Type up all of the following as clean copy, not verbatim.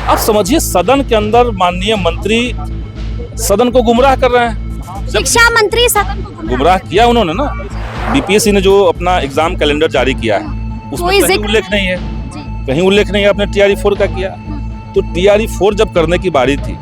आप समझिए सदन के अंदर माननीय मंत्री सदन को गुमराह कर रहे हैं। शिक्षा मंत्री सदन को गुमराह किया उन्होंने ना। बीपीएससी ने जो अपना एग्जाम कैलेंडर जारी किया है उसमें कहीं उल्लेख नहीं है, कहीं उल्लेख नहीं है आपने TRE-4 का किया। तो TRE-4 जब करने की बारी थी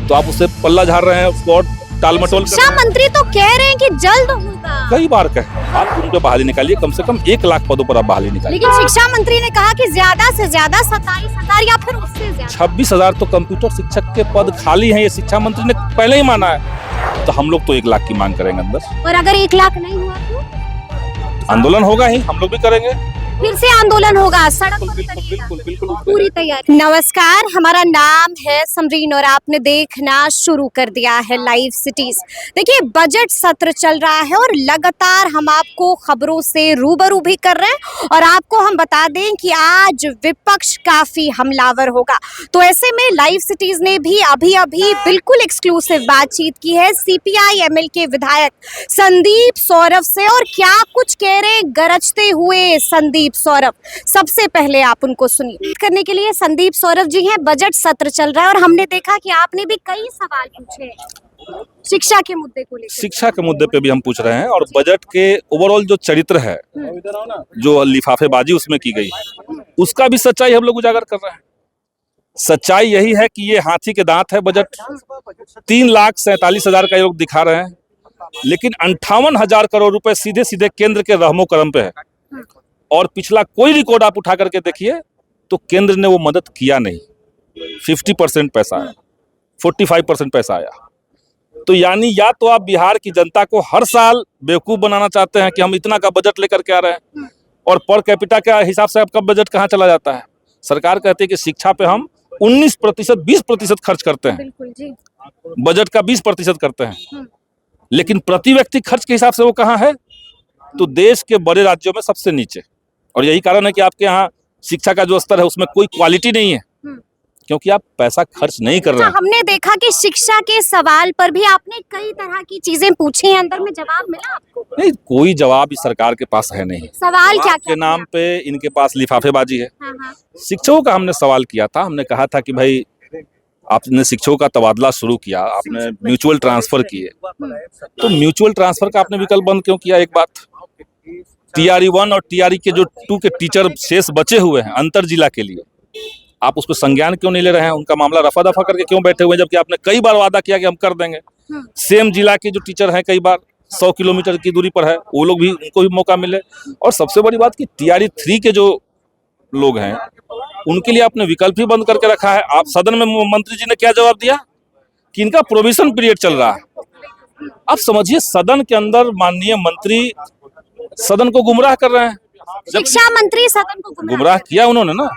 तो आप उससे पल्ला झाड़ रहे हैं, उसको और टाल मटोल कर शिक्षा मंत्री तो कह रहे हैं कि जल्द होगा। कई बार कहे आप उनको बहाली निकालिए, कम से कम 1 लाख पदों पर आप बहाली निकालिए। लेकिन शिक्षा मंत्री ने कहा कि ज्यादा से ज्यादा 27,000 या फिर उससे ज्यादा 26,000 तो कंप्यूटर शिक्षक के पद खाली हैं, ये शिक्षा मंत्री ने पहले ही माना है। तो हम लोग तो 1 लाख की मांग करेंगे अंदर। और अगर 1 लाख नहीं हुआ तो आंदोलन होगा ही, हम लोग भी करेंगे, फिर से आंदोलन होगा, सड़क पर बिल्कुल बिल्कुल बिल्कुल पूरी तैयारी। नमस्कार, हमारा नाम है समरीन और आपने देखना शुरू कर दिया है लाइव सिटीज। देखिए, बजट सत्र चल रहा है और लगातार हम आपको खबरों से रूबरू भी कर रहे हैं और आपको हम बता दें कि आज विपक्ष काफी हमलावर होगा। तो ऐसे में लाइव सिटीज ने भी अभी बिल्कुल एक्सक्लूसिव बातचीत की है CPI ML के विधायक संदीप सौरभ से। और क्या कुछ कह रहे गरजते हुए संदीप सौरभ, सबसे पहले आप उनको सुनिए। करने के लिए संदीप सौरभ जी हैं। बजट सत्र चल रहा है और हमने देखा कि आपने भी कई सवाल पूछे शिक्षा के मुद्दे को लेकर। शिक्षा के मुद्दे पे भी हम पूछ रहे हैं और बजट के ओवरऑल जो चरित्र है, जो लिफाफेबाजी उसमें की गई, उसका भी सच्चाई हम लोग उजागर कर रहे हैं। सच्चाई यही है कि ये हाथी के दांत है बजट। 3,47,000 का ये लोग दिखा रहे हैं, लेकिन 58,000 करोड़ रुपए सीधे सीधे केंद्र के रहमो करम पे है। और पिछला कोई रिकॉर्ड आप उठा करके देखिए तो केंद्र ने वो मदद किया नहीं। 50% पैसा आया, 45% पैसा आया। तो यानी या तो आप बिहार की जनता को हर साल बेवकूफ बनाना चाहते हैं कि हम इतना का बजट लेकर के आ रहे हैं, और पर कैपिटा के हिसाब से आपका बजट कहाँ चला जाता है। सरकार कहती है कि शिक्षा पे हम 19%, 20% खर्च करते हैं, बिल्कुल जी। बजट का 20% करते हैं, लेकिन प्रति व्यक्ति खर्च के हिसाब से वो कहाँ है, तो देश के बड़े राज्यों में सबसे नीचे। और यही कारण है कि आपके यहाँ शिक्षा का जो स्तर है उसमें कोई क्वालिटी नहीं है, क्योंकि आप पैसा खर्च नहीं कर रहे हैं। हमने देखा कि शिक्षा के सवाल पर भी आपने कई तरह की चीजें पूछी हैं, अंदर में जवाब मिला आपको? नहीं, कोई जवाब इस सरकार के पास है नहीं। सवाल क्या के नाम पे इनके पास लिफाफेबाजी है। हाँ। शिक्षकों का हमने सवाल किया था, हमने कहा था कि भाई आपने शिक्षकों का तबादला शुरू किया, आपने म्यूचुअल ट्रांसफर किए, तो म्यूचुअल ट्रांसफर का आपने विकल्प बंद क्यों किया? एक बात, TRE-1 और TRE के जो 2 के टीचर शेष बचे हुए हैं अंतर जिला के लिए, आप उसको संज्ञान क्यों नहीं ले रहे हैं? उनका मामला रफा दफा करके क्यों बैठे हुए हैं, जबकि आपने कई बार वादा किया कि हम कर देंगे। सेम जिला के जो टीचर हैं, कई बार 100 किलोमीटर की दूरी पर है, वो लोग भी, उनको भी मौका मिले। और सबसे बड़ी बात कि TRE-3 के जो लोग हैं उनके लिए आपने विकल्प ही बंद करके रखा है। आप सदन में मंत्री जी ने क्या जवाब दिया कि इनका प्रोबेशन पीरियड चल रहा है। आप समझिए सदन के अंदर माननीय मंत्री सदन को गुमराह कर रहे हैं। शिक्षा मंत्री सदन को गुमराह किया उन्होंने ना।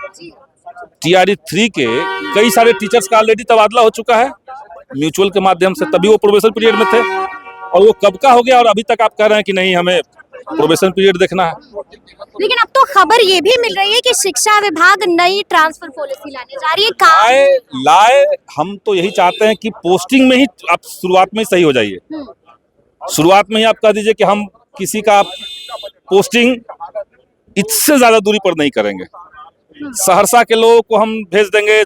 TRE-3 के कई सारे टीचर्स का ऑलरेडी तबादला हो चुका है म्यूचुअल के माध्यम से, तभी वो प्रोबेशन पीरियड में थे, और वो कब का हो गया और अभी तक आप कह रहे हैं कि नहीं हमें प्रोबेशन पीरियड देखना है। लेकिन अब तो खबर ये भी मिल रही है कि शिक्षा विभाग नई ट्रांसफर पॉलिसी लाने जा रही है। लाए हम तो यही चाहते हैं कि पोस्टिंग में ही आप शुरुआत में ही सही हो जाइए। शुरुआत में ही आप कह दीजिए कि हम किसी का पोस्टिंग इससे ज्यादा दूरी पर नहीं करेंगे। सहरसा के लोगों को हम भेज देंगे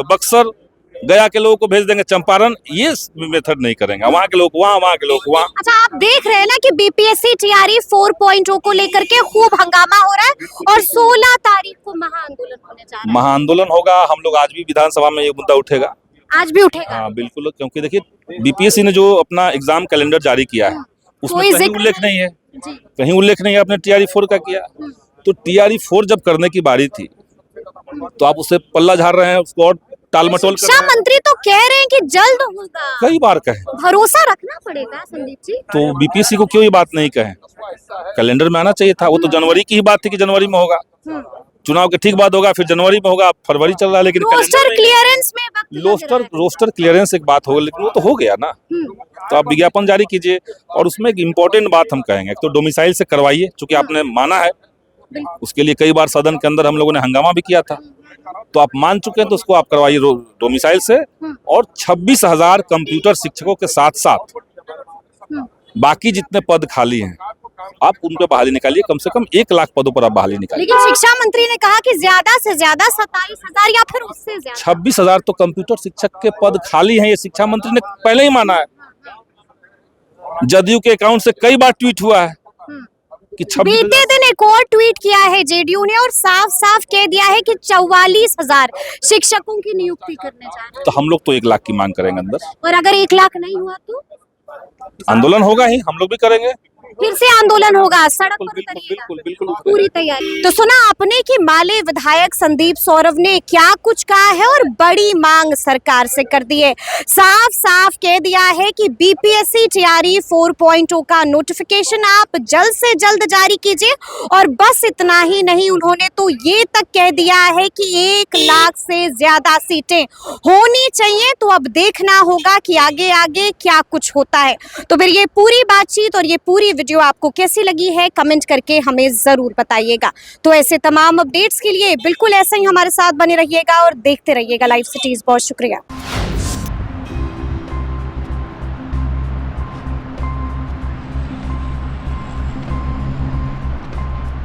बक्सर, गया के लोगों को भेज देंगे चंपारण, ये मेथड नहीं करेंगे। वहाँ के लोग वहाँ के लोग वहाँ। अच्छा, आप देख रहे हैं ना कि BPSC TRE 4.0 को लेकर के खूब हंगामा हो रहा है और 16 तारीख को महाआंदोलन होने जा रहा है। महाआंदोलन होगा, हम लोग आज भी विधानसभा में ये मुद्दा उठेगा। आज भी उठेगा? हाँ बिल्कुल, क्योंकि देखिए BPSC ने जो अपना एग्जाम कैलेंडर जारी किया है उसमें कहीं उल्लेख नहीं है, कहीं उल्लेख नहीं है आपने TRE-4 का किया। तो TRE-4 जब करने की बारी थी तो आप उससे पल्ला झाड़ रहे हैं, उसको और टाल मटोल कर रहे हैं। शिक्षा मंत्री तो कह रहे हैं कि जल्द होगा। कई बार कहे, भरोसा रखना पड़ेगा संदीप जी। तो BPSC को क्यों ये बात नहीं कहे? कैलेंडर में आना चाहिए था। वो तो जनवरी की ही बात थी कि जनवरी में होगा, चुनाव के ठीक बाद होगा, फिर जनवरी में होगा, फरवरी चल रहा है, लेकिन रोस्टर क्लियरेंस में रोस्टर क्लियरेंस एक बात होगा, लेकिन वो तो हो गया ना। तो आप विज्ञापन जारी कीजिए, और उसमें एक इम्पोर्टेंट बात हम कहेंगे, तो डोमिसाइल से करवाइए, चूंकि आपने माना है। उसके लिए कई बार सदन के अंदर हम लोगों ने हंगामा भी किया था, तो आप मान चुके हैं, तो उसको आप करवाइए डोमिसाइल से। और 26,000 कंप्यूटर शिक्षकों के साथ साथ बाकी जितने पद खाली हैं आप उन पे बहाली निकालिए, कम से कम 1 लाख पदों पर आप बहाली निकालिए। लेकिन शिक्षा मंत्री ने कहा कि ज्यादा से ज्यादा 27,000 या फिर उससे ज्यादा। 26,000 तो कंप्यूटर शिक्षक के पद खाली हैं, ये शिक्षा मंत्री ने पहले ही माना है। जदयू के अकाउंट से कई बार ट्वीट हुआ है कि 26,000। बीते दिन एक और ट्वीट किया है जेडीयू ने और साफ साफ कह दिया है कि 44,000 शिक्षकों की नियुक्ति करने जा रहे हैं। तो हम लोग तो 1 लाख की मांग करेंगे अंदर। और अगर 1 लाख नहीं हुआ तो आंदोलन होगा ही, हम लोग भी करेंगे। फिर से आंदोलन होगा, सड़क पर उतरिएगा। बिल्कुल पूरी तैयारी। तो सुना आपने कि माले विधायक संदीप सौरभ ने क्या कुछ कहा है और बड़ी मांग सरकार से कर दी है। साफ साफ कह दिया है कि बीपीएससी टीआरई 4.0 का नोटिफिकेशन आप जल्द से जल्द जारी कीजिए। और बस इतना ही नहीं, उन्होंने तो ये तक कह दिया है कि 1 लाख से ज्यादा सीटें होनी चाहिए। तो अब देखना होगा कि आगे आगे क्या कुछ होता है। तो फिर ये पूरी बातचीत और ये पूरी वीडियो आपको कैसी लगी है, कमेंट करके हमें जरूर बताइएगा। तो ऐसे तमाम अपडेट्स के लिए बिल्कुल ऐसे ही हमारे साथ बने रहिएगा और देखते रहिएगा लाइव सिटीज। बहुत शुक्रिया।